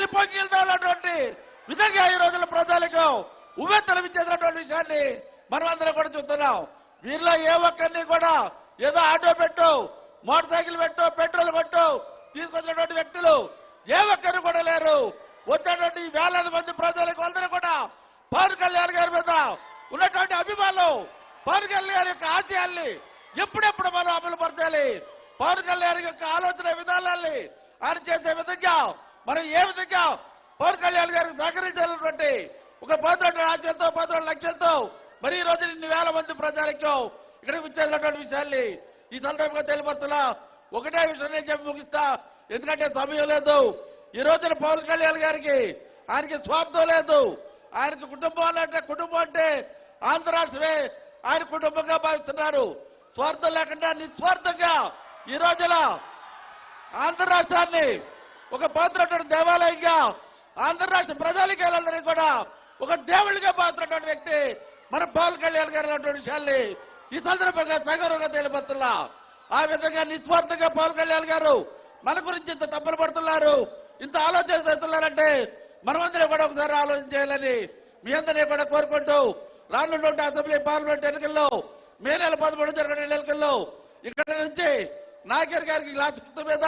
గాలి పొంగిల్దాలన్నటువంటి విధంగా ఈ రోజుల ప్రజలకు ఉవ్వెత్తలవిచ్చేసినటువంటి విషయాన్ని మనమందరం కూడా చూస్తున్నాం. వీరిలో ఏ ఒక్కరిని కూడా ఏదో ఆటో పెట్టు, మోటార్ సైకిల్ పెట్టు, పెట్రోల్ కొట్టు తీసుకొచ్చినటువంటి వ్యక్తులు ఏ ఒక్కరు కూడా లేరు. వచ్చేటువంటి వేలాది మంది ప్రజలకు అందరూ కూడా పవన్ కళ్యాణ్ గారి మీద ఉన్నటువంటి అభిమానులు, పవన్ కళ్యాణ్ యొక్క ఆశయాల్ని ఎప్పుడెప్పుడు మనం అమలు పరచాలి, పవన్ కళ్యాణ్ యొక్క ఆలోచన విధానాల్ని ఆయన చేసే విధంగా మనం ఏ విధంగా పవన్ కళ్యాణ్ గారికి సహకరించాలన్నటువంటి ఒక 12 ఆశయంతో 12 లక్ష్యంతో మరి ఈ రోజు ఇన్ని వేల మంది ప్రజలకు ఇక్కడికి వచ్చేసినటువంటి విషయాల్ని ఈ సందర్భంగా తెలియపరుస్తున్నా. ఒకటే విషయం నేను చెప్పి ముగిస్తా, ఎందుకంటే సమయం లేదు. ఈ రోజున పవన్ కళ్యాణ్ గారికి ఆయనకి స్వార్థం లేదు. ఆయనకి కుటుంబం అంటే ఆంధ్ర రాష్ట్రమే ఆయన కుటుంబంగా భావిస్తున్నారు. స్వార్థం లేకుండా నిస్వార్థంగా ఈ రోజున ఆంధ్ర రాష్ట్రాన్ని ఒక పవిత్రమైన దేవాలయంగా ఆంధ్ర రాష్ట్ర ప్రజానికాలందరినీ కూడా ఒక దేవుడిగా భావిస్తున్నటువంటి వ్యక్తి మన పవన్ కళ్యాణ్ గారు అన్నటువంటి విషయాల్ని ఈ సందర్భంగా సగౌరవంగా తెలియపరుస్తున్నా. ఆ విధంగా నిస్వార్థంగా పవన్ కళ్యాణ్ గారు మన గురించి ఇంత తప్పులు పడుతున్నారు, ఇంత ఆలోచన చేస్తున్నారంటే మనమందరం కూడా ఒకసారి ఆలోచన చేయాలని మీ అందరినీ కూడా కోరుకుంటూ రానున్నటువంటి అసెంబ్లీ పార్లమెంట్ ఎన్నికల్లో మే నెల 13 జరిగిన ఎన్నికల్లో ఇక్కడ నుంచి నాగేర్ గారికి గ్లాస్ గుర్తు మీద,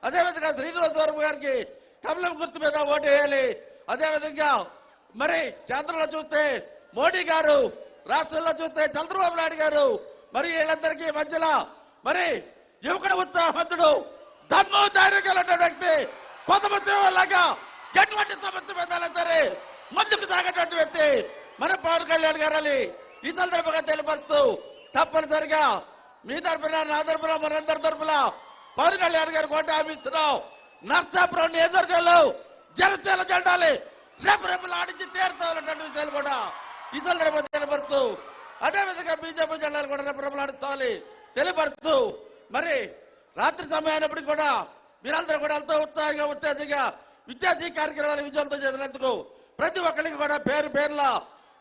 అదేవిధంగా శ్రీనివాస్ వర్మ గారికి కమలం గుర్తు మీద ఓటు వేయాలి. అదేవిధంగా మరి కేంద్రంలో చూస్తే మోడీ గారు, రాష్ట్రంలో చూస్తే చంద్రబాబు నాయుడు గారు, మరి వీళ్ళందరికీ మధ్యలో మరి యువకుడు ఉత్సాహవంతుడు దమ్ము ధైర్యం కలిగిన వ్యక్తి, కొంతమంది లాగా ఎటువంటి సమస్య మీద సరే ముందుకు సాగేటువంటి వ్యక్తి మన పవన్ కళ్యాణ్ గారని ఈ సందర్భంగా తెలియపరుస్తూ తప్పనిసరిగా మీ తరఫున, నా తరఫున, మనందరి తరఫున పవన్ కళ్యాణ్ గారు కోట ఆపిస్తున్నాం. నర్సాపురం నియోజకవర్గంలో జనసేన జెండాలి రేపు ఆడించి తీరుతామన్నటువంటి విషయాలు కూడా ఈ సందర్భంగా తెలియపరుస్తూ, అదేవిధంగా బీజేపీ జెండాలు కూడా రేపు ఆడిస్తామని తెలియపరుస్తూ, మరి రాత్రి సమయాన్నప్పటికీ కూడా మీరందరూ కూడా ఎంతో ఉత్సాహంగా ఉత్తేజంగా విద్యార్థి కార్యక్రమాలు విజయంతో చేసినందుకు ప్రతి ఒక్కరికి కూడా పేరు పేర్ల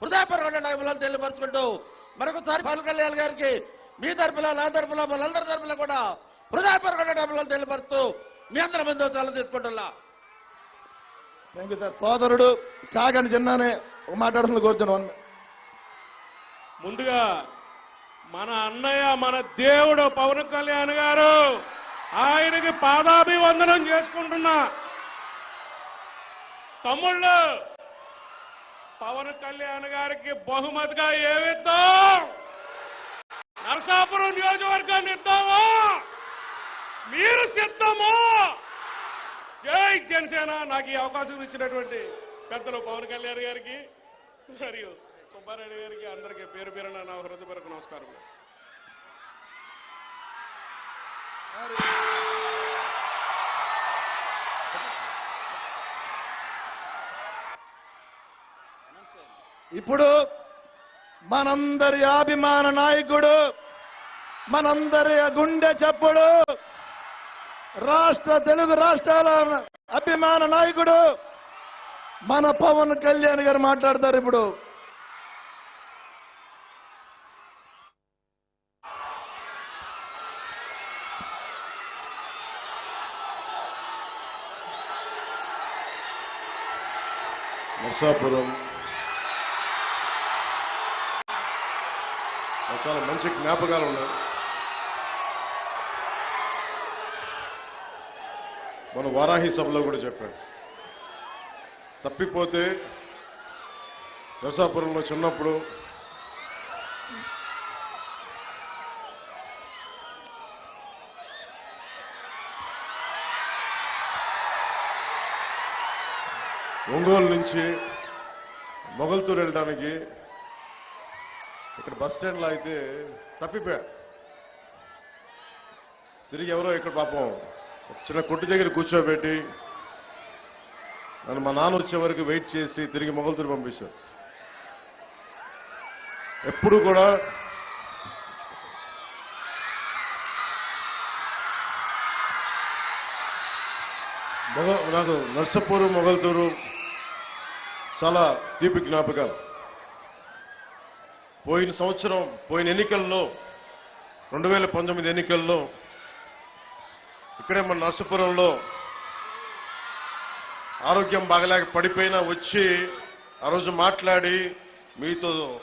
హృదయపూర్వక అభినందనలు తెలియపరుచుకుంటూ మరొకసారి పవన్ కళ్యాణ్ గారికి మీ తరఫున, నా తరఫున, మనందరి తరఫున కూడా హృదయపూర్వక అభినందనలు తెలియపరుస్తూ మీ అందరి ముందు సెలవు తీసుకుంటున్నా. Thank you sir. సోదరుడు చాగని చిన్నానే మాట్లాడుతున్న కోరుతున్నాను. ముందుగా మన అన్నయ్య, మన దేవుడు పవన్ కళ్యాణ్ గారు, ఆయనకి పాదాభివందనం చేసుకుంటున్నా. తమ్ముళ్ళు, పవన్ కళ్యాణ్ గారికి బహుమతిగా ఏమిద్దాం? నరసాపురం నియోజకవర్గాన్ని ఇద్దామా? మీరు సిద్ధమా? జై జనసేన. నాకు ఈ అవకాశం ఇచ్చినటువంటి పెద్దలు పవన్ కళ్యాణ్ గారికి మరియు సుబ్బారెడ్డి గారికి అందరికీ పేరు పేరున నా హృదయపూర్వక నమస్కారం. ఇప్పుడు మనందరి అభిమాన నాయకుడు, మనందరి గుండె చప్పుడు, తెలుగు రాష్ట్రాల అభిమాన నాయకుడు మన పవన్ కళ్యాణ్ గారు మాట్లాడతారు. ఇప్పుడు నర్సాపురం చాలా మంచి జ్ఞాపకాలు ఉన్నాయి. మన వారాహి సభలో కూడా చెప్పాడు, తప్పిపోతే నరసాపురంలో చిన్నప్పుడు ఒంగోలు నుంచి మొగల్తూరు వెళ్ళడానికి ఇక్కడ బస్ స్టాండ్లో అయితే తప్పిపోయా. తిరిగి ఎవరో ఇక్కడ పాపం చిన్న కొట్టు దగ్గర కూర్చోబెట్టి నన్ను మా నాన్న వచ్చే వరకు వెయిట్ చేసి తిరిగి మొగల్తూరు పంపించారు. ఎప్పుడు కూడా నాకు నర్సాపురం, మొగల్తూరు చాలా తీపి జ్ఞాపకాలు. పోయిన సంవత్సరం, పోయిన ఎన్నికల్లో 2019 ఎన్నికల్లో ఇక్కడే మన నర్సాపురంలో ఆరోగ్యం బాగలేక పడిపోయినా వచ్చి ఆ రోజు మాట్లాడి మీతో